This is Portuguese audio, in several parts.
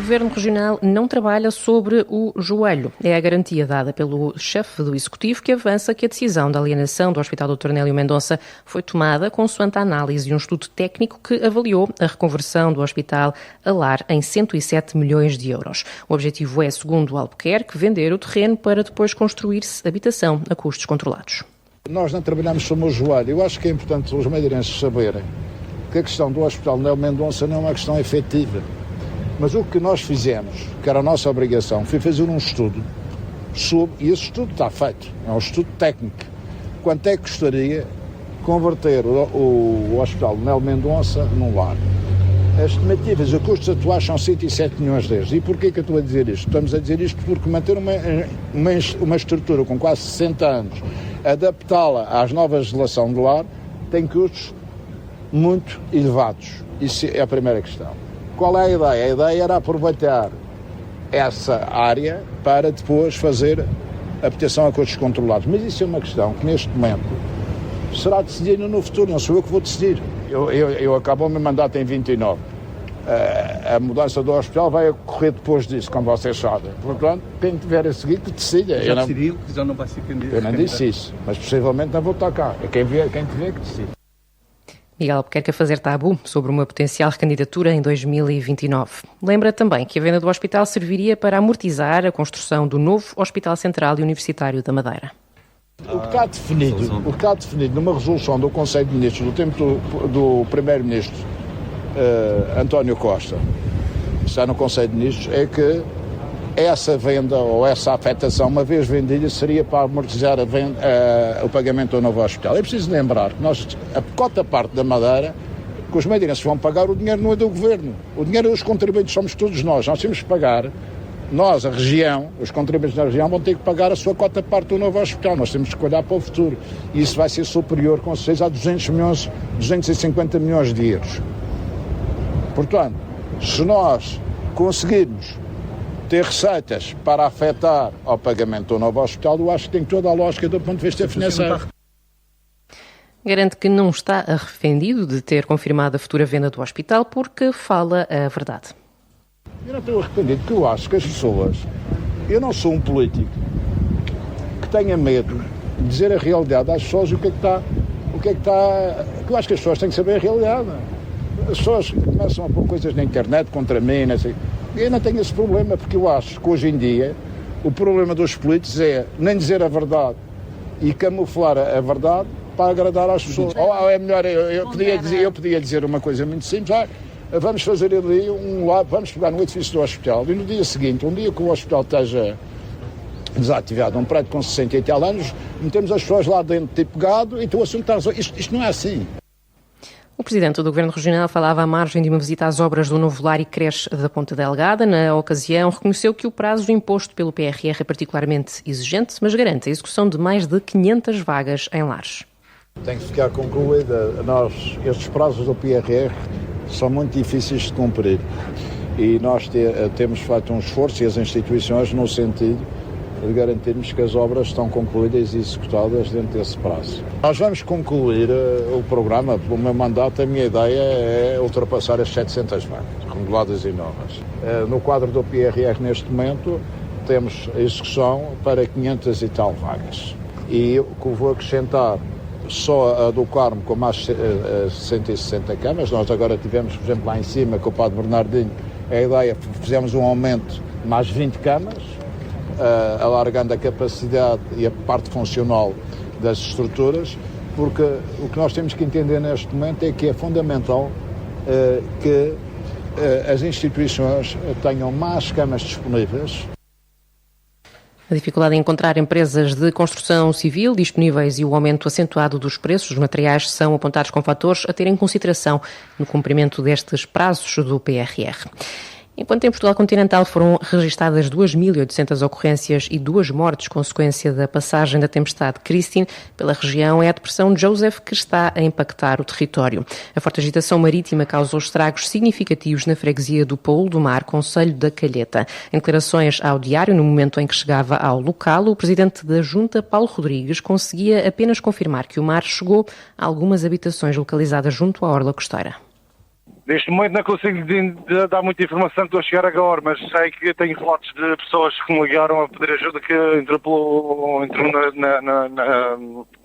Governo Regional não trabalha sobre o joelho. É a garantia dada pelo chefe do Executivo, que avança que a decisão da alienação do Hospital Dr. Nélio Mendonça foi tomada consoante a análise de um estudo técnico que avaliou a reconversão do hospital a lar em 107 milhões de euros. O objetivo é, segundo o Albuquerque, vender o terreno para depois construir-se habitação a custos controlados. Nós não trabalhamos sobre o joelho. Eu acho que é importante os madeirenses saberem que a questão do Hospital Nélio Mendonça não é uma questão efetiva. Mas o que nós fizemos, que era a nossa obrigação, foi fazer um estudo e esse estudo está feito, é um estudo técnico. Quanto é que custaria converter o Hospital Nélio Mendonça num lar? As estimativas, os custos atuais são 107 milhões de euros. E porquê que eu estou a dizer isto? Estamos a dizer isto porque manter uma estrutura com quase 60 anos, adaptá-la às novas legislação do lar, tem custos muito elevados. Isso é a primeira questão. Qual é a ideia? A ideia era aproveitar essa área para depois fazer habitação a custos controlados. Mas isso é uma questão que neste momento será decidida no futuro, não sou eu que vou decidir. Eu acabo o meu mandato em 29. A mudança do hospital vai ocorrer depois disso, como vocês sabem. Portanto, quem tiver a seguir que decida. Já decidiu que já não vai ser candidato? Eu não disse isso, mas possivelmente não vou estar cá. É quem tiver que decide. Miguel Albuquerque a fazer tabu sobre uma potencial recandidatura em 2029. Lembra também que a venda do hospital serviria para amortizar a construção do novo Hospital Central e Universitário da Madeira. O que está definido numa resolução do Conselho de Ministros do tempo do Primeiro-Ministro António Costa, está no Conselho de Ministros, é que essa venda ou essa afetação, uma vez vendida, seria para amortizar o pagamento do novo hospital. É preciso lembrar que a cota parte da Madeira, que os madeirenses vão pagar, o dinheiro não é do Governo. O dinheiro dos contribuintes somos todos nós. Nós temos que pagar, nós, a região, os contribuintes da região vão ter que pagar a sua cota parte do novo hospital. Nós temos que olhar para o futuro. E isso vai ser superior, com certeza, a 250 milhões de euros. Portanto, se nós conseguirmos ter receitas para afetar ao pagamento do novo hospital, eu acho que tem toda a lógica do ponto de vista financeiro. Garante que não está arrependido de ter confirmado a futura venda do hospital porque fala a verdade. Eu não estou arrependido, porque eu acho que as pessoas... Eu não sou um político que tenha medo de dizer a realidade às pessoas o que é que está... Eu acho que as pessoas têm que saber a realidade. As pessoas começam a pôr coisas na internet contra mim, não sei. Eu não tenho esse problema, porque eu acho que hoje em dia o problema dos políticos é nem dizer a verdade e camuflar a verdade para agradar às pessoas. Ou é melhor, eu podia dizer uma coisa muito simples, vamos fazer ali vamos pegar no edifício do hospital e no dia seguinte, um dia que o hospital esteja desativado, um prédio com 60 e tal anos, metemos as pessoas lá dentro tipo gado e o assunto está resolvido. Isto não é assim. O presidente do Governo Regional falava à margem de uma visita às obras do novo lar e creche da Ponta Delgada. Na ocasião, reconheceu que o prazo imposto pelo PRR é particularmente exigente, mas garante a execução de mais de 500 vagas em lares. Tem que ficar concluída. Estes prazos do PRR são muito difíceis de cumprir e nós temos feito um esforço, e as instituições, no sentido de garantirmos que as obras estão concluídas e executadas dentro desse prazo. Nós vamos concluir o programa. O meu mandato, a minha ideia é ultrapassar as 700 vagas, remodeladas e novas. No quadro do PRR, neste momento, temos a execução para 500 e tal vagas. E o que vou acrescentar, só a do Carmo, com mais 160 camas. Nós agora tivemos, por exemplo, lá em cima, com o Padre Bernardinho, a ideia, fizemos um aumento de mais 20 camas, alargando a capacidade e a parte funcional das estruturas, porque o que nós temos que entender neste momento é que é fundamental que as instituições tenham mais camas disponíveis. A dificuldade em encontrar empresas de construção civil disponíveis e o aumento acentuado dos preços dos materiais são apontados como fatores a ter em consideração no cumprimento destes prazos do PRR. Enquanto em Portugal continental foram registadas 2.800 ocorrências e 2 mortes consequência da passagem da tempestade Christine pela região, é a depressão Joseph que está a impactar o território. A forte agitação marítima causou estragos significativos na freguesia do Paulo do Mar, concelho da Calheta. Em declarações ao Diário, no momento em que chegava ao local, o presidente da Junta, Paulo Rodrigues, conseguia apenas confirmar que o mar chegou a algumas habitações localizadas junto à orla costeira. Neste momento não consigo dar muita informação, estou a chegar agora, mas sei que tenho relatos de pessoas que me ligaram a pedir ajuda, que entrou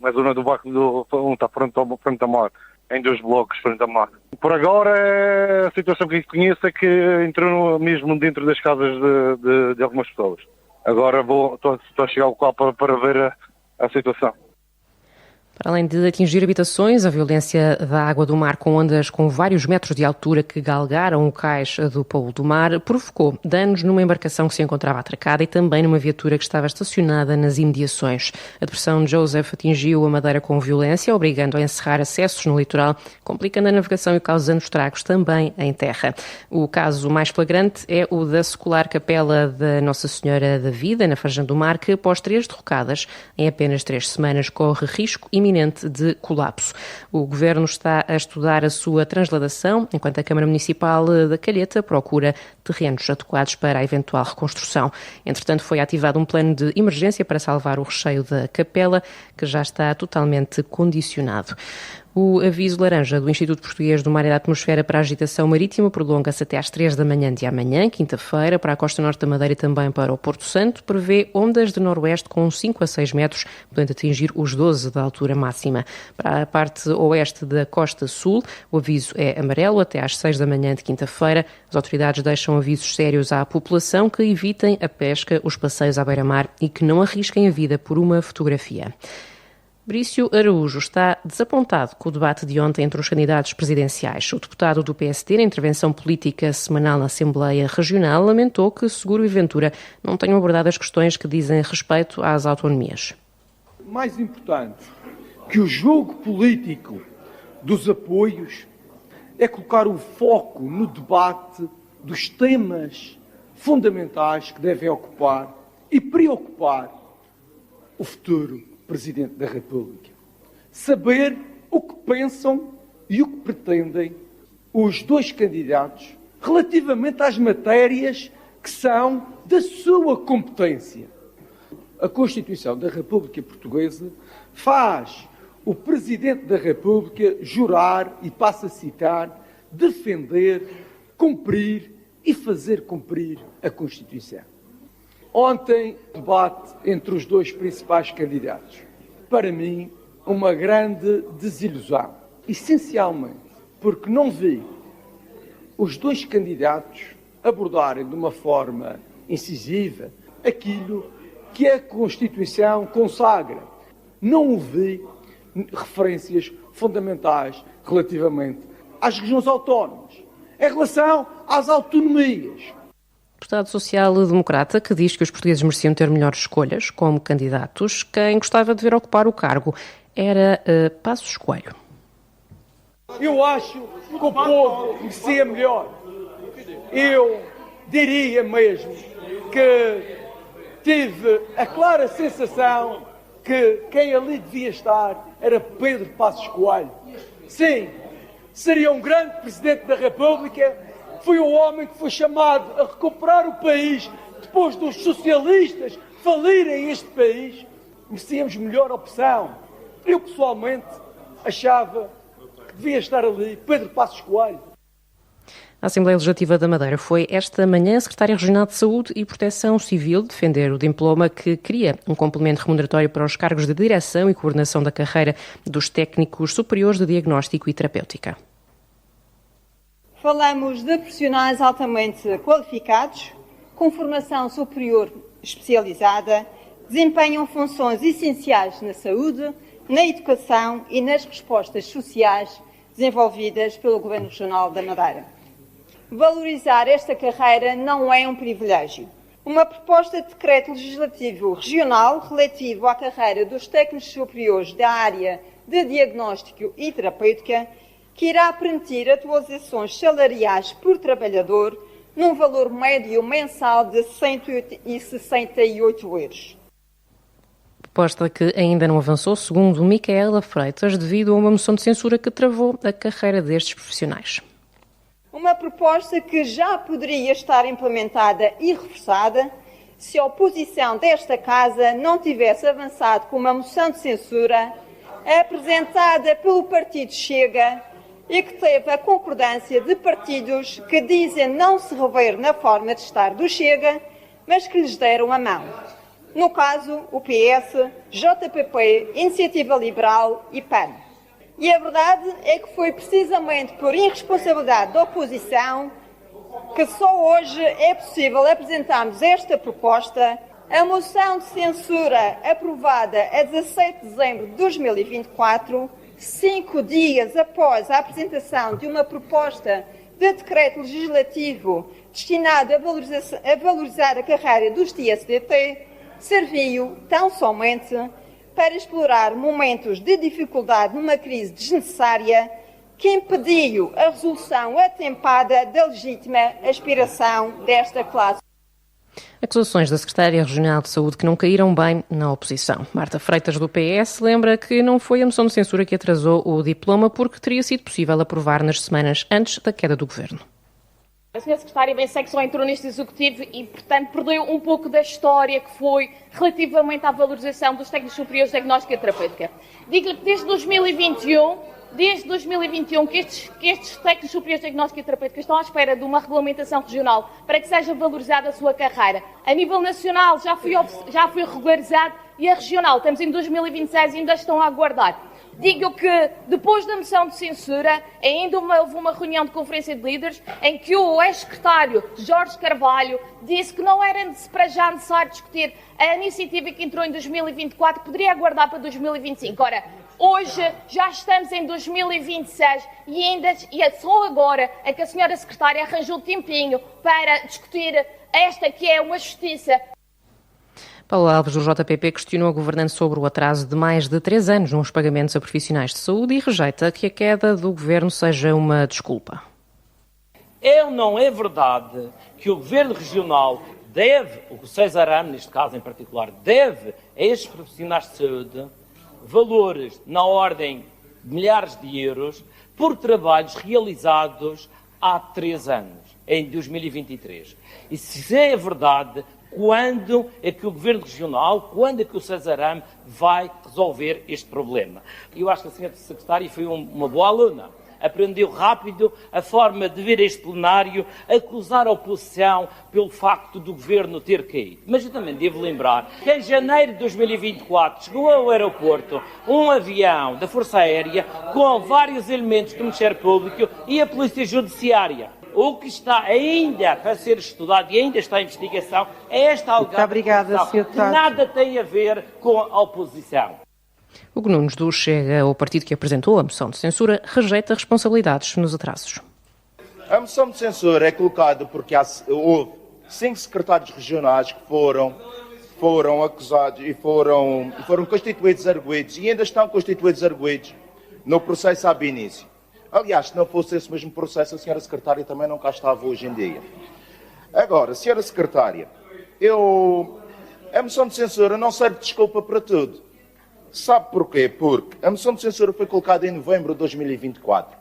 na zona do barco onde está frente ao mar, em 2 blocos frente ao mar. Por agora, a situação que conheço é que entrou mesmo dentro das casas de algumas pessoas. Agora estou a chegar ao local para ver a situação. Para além de atingir habitações, a violência da água do mar com ondas com vários metros de altura que galgaram o cais do Polo do Mar provocou danos numa embarcação que se encontrava atracada e também numa viatura que estava estacionada nas imediações. A depressão de Joseph atingiu a Madeira com violência, obrigando a encerrar acessos no litoral, complicando a navegação e causando estragos também em terra. O caso mais flagrante é o da secular Capela da Nossa Senhora da Vida, na Farjã do Mar, que após 3 derrocadas, em apenas 3 semanas, corre risco iminente de colapso. O Governo está a estudar a sua transladação, enquanto a Câmara Municipal da Calheta procura terrenos adequados para a eventual reconstrução. Entretanto, foi ativado um plano de emergência para salvar o recheio da capela, que já está totalmente condicionado. O aviso laranja do Instituto Português do Mar e da Atmosfera para a agitação marítima prolonga-se até às 3 da manhã de amanhã, quinta-feira, para a costa norte da Madeira e também para o Porto Santo. Prevê ondas de noroeste com 5 a 6 metros, podendo atingir os 12 da altura máxima. Para a parte oeste da costa sul, o aviso é amarelo até às 6 da manhã de quinta-feira. As autoridades deixam avisos sérios à população que evitem a pesca, os passeios à beira-mar e que não arrisquem a vida por uma fotografia. Brício Araújo está desapontado com o debate de ontem entre os candidatos presidenciais. O deputado do PSD, na intervenção política semanal na Assembleia Regional, lamentou que Seguro e Ventura não tenham abordado as questões que dizem respeito às autonomias. Mais importante que o jogo político dos apoios é colocar o foco no debate dos temas fundamentais que devem ocupar e preocupar o futuro Presidente da República. Saber o que pensam e o que pretendem os 2 candidatos relativamente às matérias que são da sua competência. A Constituição da República Portuguesa faz o Presidente da República jurar, e passo a citar, defender, cumprir e fazer cumprir a Constituição. Ontem, debate entre os 2 principais candidatos. Para mim, uma grande desilusão. Essencialmente, porque não vi os 2 candidatos abordarem de uma forma incisiva aquilo que a Constituição consagra. Não ouvi referências fundamentais relativamente às regiões autónomas, em relação às autonomias. Deputado social-democrata que diz que os portugueses mereciam ter melhores escolhas como candidatos. Quem gostava de ver ocupar o cargo era Passos Coelho. Eu acho que o povo merecia melhor. Eu diria mesmo que tive a clara sensação que quem ali devia estar era Pedro Passos Coelho. Sim, seria um grande Presidente da República. Foi o homem que foi chamado a recuperar o país depois dos socialistas falirem este país. Merecíamos melhor opção. Eu, pessoalmente, achava que devia estar ali Pedro Passos Coelho. A Assembleia Legislativa da Madeira foi esta manhã a Secretária Regional de Saúde e Proteção Civil defender o diploma que cria um complemento remuneratório para os cargos de direção e coordenação da carreira dos técnicos superiores de diagnóstico e terapêutica. Falamos de profissionais altamente qualificados, com formação superior especializada, desempenham funções essenciais na saúde, na educação e nas respostas sociais desenvolvidas pelo Governo Regional da Madeira. Valorizar esta carreira não é um privilégio. Uma proposta de decreto legislativo regional relativo à carreira dos técnicos superiores da área de diagnóstico e terapêutica que irá permitir atualizações salariais por trabalhador num valor médio mensal de 168 euros. Proposta que ainda não avançou, segundo Micaela Freitas, devido a uma moção de censura que travou a carreira destes profissionais. Uma proposta que já poderia estar implementada e reforçada se a oposição desta Casa não tivesse avançado com uma moção de censura apresentada pelo Partido Chega e que teve a concordância de partidos que dizem não se rever na forma de estar do Chega, mas que lhes deram a mão. No caso, o PS, JPP, Iniciativa Liberal e PAN. E a verdade é que foi precisamente por irresponsabilidade da oposição que só hoje é possível apresentarmos esta proposta, a moção de censura aprovada a 17 de dezembro de 2024, 5 dias após a apresentação de uma proposta de decreto legislativo destinado a valorizar a carreira dos TSDT, serviu tão somente para explorar momentos de dificuldade numa crise desnecessária que impediu a resolução atempada da legítima aspiração desta classe. Acusações da Secretária Regional de Saúde que não caíram bem na oposição. Marta Freitas, do PS, lembra que não foi a moção de censura que atrasou o diploma porque teria sido possível aprovar nas semanas antes da queda do governo. A senhora Secretária bem sei que só entrou neste Executivo e, portanto, perdeu um pouco da história que foi relativamente à valorização dos técnicos superiores de diagnóstica e terapêutica. Digo-lhe que desde 2021 que estes técnicos superiores de diagnóstica e terapêutica estão à espera de uma regulamentação regional para que seja valorizada a sua carreira. A nível nacional já foi regularizado e a regional, estamos em 2026 e ainda estão a aguardar. Digo que, depois da moção de censura, ainda houve uma reunião de conferência de líderes em que o ex-secretário Jorge Carvalho disse que não era para já necessário discutir a iniciativa que entrou em 2024, poderia aguardar para 2025. Ora, hoje já estamos em 2026 e é só agora é que a senhora secretária arranjou tempinho para discutir esta que é uma justiça. Paulo Alves, do JPP, questionou a governante sobre o atraso de mais de 3 anos nos pagamentos a profissionais de saúde e rejeita que a queda do governo seja uma desculpa. Não é verdade que o governo regional deve, o César Amo, neste caso em particular, deve a estes profissionais de saúde valores na ordem de milhares de euros por trabalhos realizados há 3 anos, em 2023. E se é verdade, quando é que o Governo Regional, quando é que o César Amo vai resolver este problema? Eu acho que a senhora Secretária foi uma boa aluna. Aprendeu rápido a forma de ver este plenário, acusar a oposição pelo facto do Governo ter caído. Mas eu também devo lembrar que em janeiro de 2024 chegou ao aeroporto um avião da Força Aérea com vários elementos do Ministério Público e a Polícia Judiciária. O que está ainda para ser estudado e ainda está em investigação é esta alegada que nada tem a ver com a oposição. Hugo Nunes, do Chega, o partido que apresentou a moção de censura, rejeita responsabilidades nos atrasos. A moção de censura é colocada porque houve 5 secretários regionais que foram acusados e foram constituídos arguidos e ainda estão constituídos arguidos no processo ab início. Aliás, se não fosse esse mesmo processo, a senhora secretária também não cá estava hoje em dia. Agora, senhora secretária, a moção de censura não serve de desculpa para tudo. Sabe porquê? Porque a moção de censura foi colocada em novembro de 2024.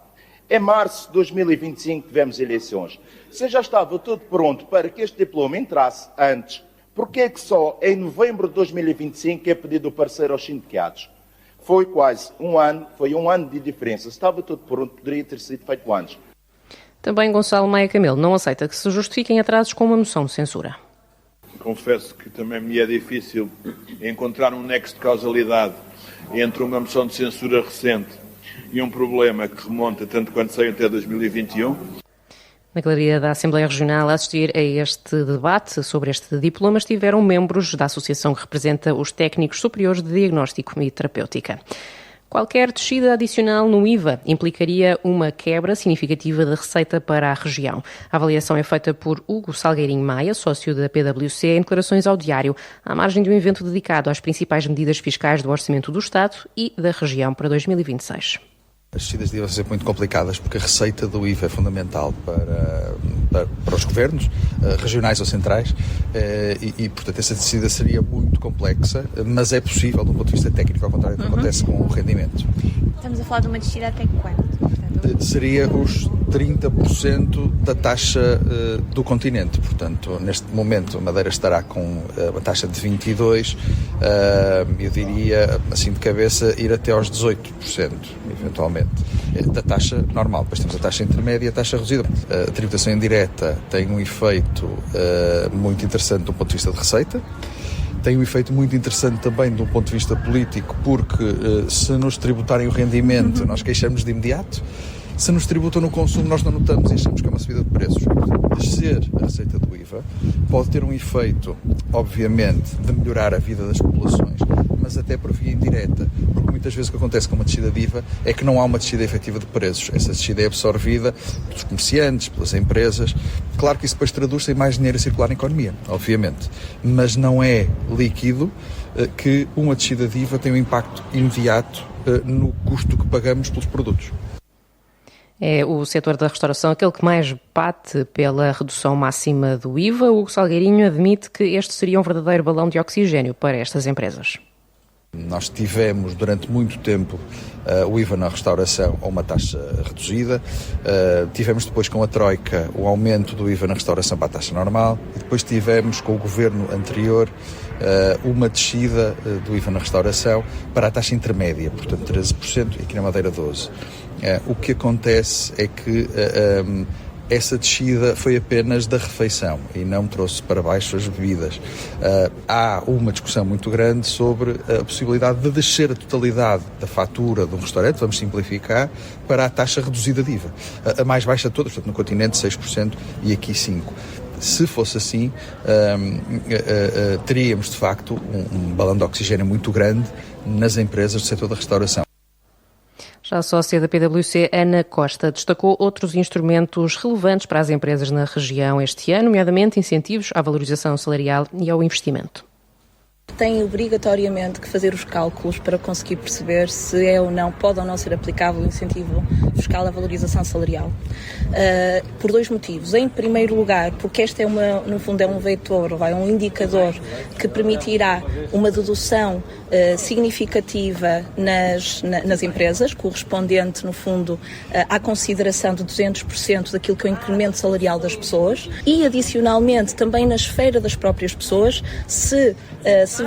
Em março de 2025 tivemos eleições. Se já estava tudo pronto para que este diploma entrasse antes, porquê é que só em novembro de 2025 é pedido o parecer aos sindicatos? Foi quase um ano de diferença. Estava tudo pronto, poderia ter sido feito antes. Também Gonçalo Maia Camelo não aceita que se justifiquem atrasos com uma moção de censura. Confesso que também me é difícil encontrar um nexo de causalidade entre uma moção de censura recente e um problema que remonta tanto quanto sei até 2021. Na galeria da Assembleia Regional, a assistir a este debate sobre este diploma estiveram membros da associação que representa os técnicos superiores de diagnóstico e terapêutica. Qualquer descida adicional no IVA implicaria uma quebra significativa da receita para a região. A avaliação é feita por Hugo Salgueirinho Maia, sócio da PwC, em declarações ao Diário, à margem de um evento dedicado às principais medidas fiscais do Orçamento do Estado e da região para 2026. As descidas de IVA vão ser muito complicadas porque a receita do IVA é fundamental para os governos, regionais ou centrais, e portanto essa descida seria muito complexa, mas é possível do ponto de vista técnico, ao contrário do que acontece com o rendimento. Estamos a falar de uma descida até quando? Seria os 30% da taxa do continente. Portanto, neste momento a Madeira estará com uma taxa de 22%, eu diria, assim de cabeça, ir até aos 18%, eventualmente, da taxa normal. Depois temos a taxa intermédia e a taxa reduzida. A tributação indireta tem um efeito muito interessante do ponto de vista de receita. Tem um efeito muito interessante também de um ponto de vista político, porque se nos tributarem o rendimento, nós queixamos de imediato. Se nos tributam no consumo, nós não notamos e achamos que é uma subida de preços. Descer a receita do IVA pode ter um efeito, obviamente, de melhorar a vida das populações, mas até por via indireta, porque muitas vezes o que acontece com uma descida de IVA é que não há uma descida efetiva de preços. Essa descida é absorvida pelos comerciantes, pelas empresas. Claro que isso depois traduz-se em mais dinheiro a circular na economia, obviamente, mas não é líquido que uma descida de IVA tem um impacto imediato no custo que pagamos pelos produtos. É o setor da restauração aquele que mais bate pela redução máxima do IVA. O Hugo Salgueirinho admite que este seria um verdadeiro balão de oxigênio para estas empresas. Nós tivemos durante muito tempo o IVA na restauração a uma taxa reduzida, tivemos depois com a Troika o aumento do IVA na restauração para a taxa normal e depois tivemos com o governo anterior uma descida do IVA na restauração para a taxa intermédia, portanto 13% e aqui na Madeira 12%. O que acontece é que essa descida foi apenas da refeição e não trouxe para baixo as bebidas. Há uma discussão muito grande sobre a possibilidade de descer a totalidade da fatura de um restaurante, vamos simplificar, para a taxa reduzida de IVA. A mais baixa de todas, portanto no continente 6% e aqui 5%. Se fosse assim, teríamos de facto um balão de oxigênio muito grande nas empresas do setor da restauração. Já a sócia da PwC, Ana Costa, destacou outros instrumentos relevantes para as empresas na região este ano, nomeadamente incentivos à valorização salarial e ao investimento. Tem obrigatoriamente que fazer os cálculos para conseguir perceber se é ou não, pode ou não ser aplicável o incentivo fiscal à valorização salarial. Por dois motivos. Em primeiro lugar, porque este no fundo é um vetor, é um indicador que permitirá uma dedução significativa nas empresas, correspondente, no fundo, à consideração de 200% daquilo que é o incremento salarial das pessoas e, adicionalmente, também na esfera das próprias pessoas, se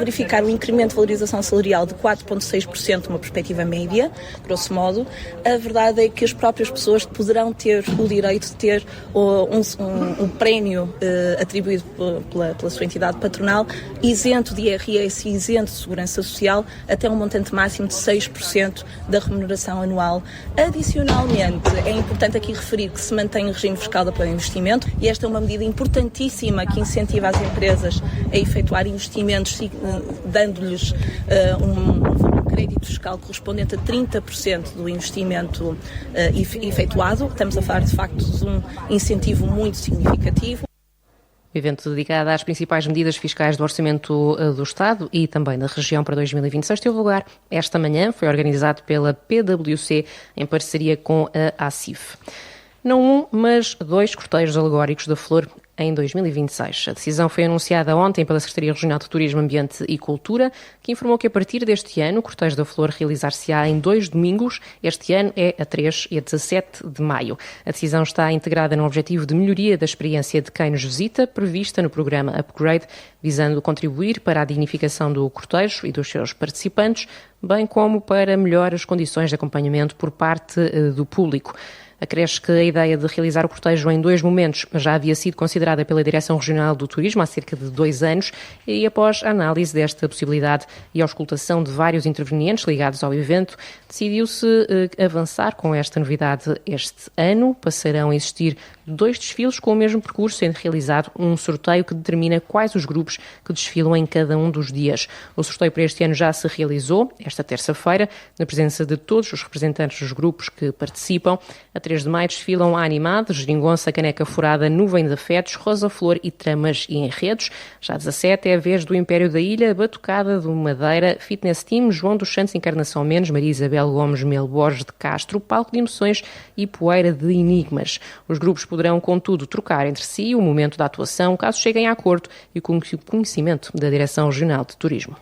verificar um incremento de valorização salarial de 4,6%, uma perspectiva média, grosso modo, a verdade é que as próprias pessoas poderão ter o direito de ter um prémio atribuído pela sua entidade patronal, isento de IRS e isento de segurança social, até um montante máximo de 6% da remuneração anual. Adicionalmente, é importante aqui referir que se mantém o regime fiscal de apoio ao investimento e esta é uma medida importantíssima que incentiva as empresas a efetuar investimentos, dando-lhes um crédito fiscal correspondente a 30% do investimento efetuado. Estamos a falar, de facto, de um incentivo muito significativo. O evento dedicado às principais medidas fiscais do Orçamento do Estado e também da região para 2026 teve lugar esta manhã. Foi organizado pela PwC em parceria com a ACIF. Não um, mas 2 cortejos alegóricos da flor em 2026. A decisão foi anunciada ontem pela Secretaria Regional de Turismo, Ambiente e Cultura, que informou que a partir deste ano o Cortejo da Flor realizar-se-á em 2 domingos. Este ano é a 3 e a 17 de maio. A decisão está integrada no objetivo de melhoria da experiência de quem nos visita, prevista no programa Upgrade, visando contribuir para a dignificação do cortejo e dos seus participantes, bem como para melhores condições de acompanhamento por parte do público. Acresce que a ideia de realizar o cortejo em 2 momentos já havia sido considerada pela Direção Regional do Turismo há cerca de 2 anos e após a análise desta possibilidade e a auscultação de vários intervenientes ligados ao evento, decidiu-se avançar com esta novidade este ano. Passarão a existir 2 desfiles com o mesmo percurso, sendo realizado um sorteio que determina quais os grupos que desfilam em cada um dos dias. O sorteio para este ano já se realizou esta terça-feira, na presença de todos os representantes dos grupos que participam. A 3 de maio desfilam a Animados, Geringonça, Caneca Furada, Nuvem de Afetos, Rosa Flor e Tramas e Enredos. Já a 17 é a vez do Império da Ilha, Batucada do Madeira, Fitness Team, João dos Santos Encarnação Mendes, Maria Isabel Gomes Melo Borges de Castro, Palco de Emoções e Poeira de Enigmas. Os grupos poderão, contudo, trocar entre si o momento da atuação, caso cheguem a acordo e com o conhecimento da Direção Regional de Turismo.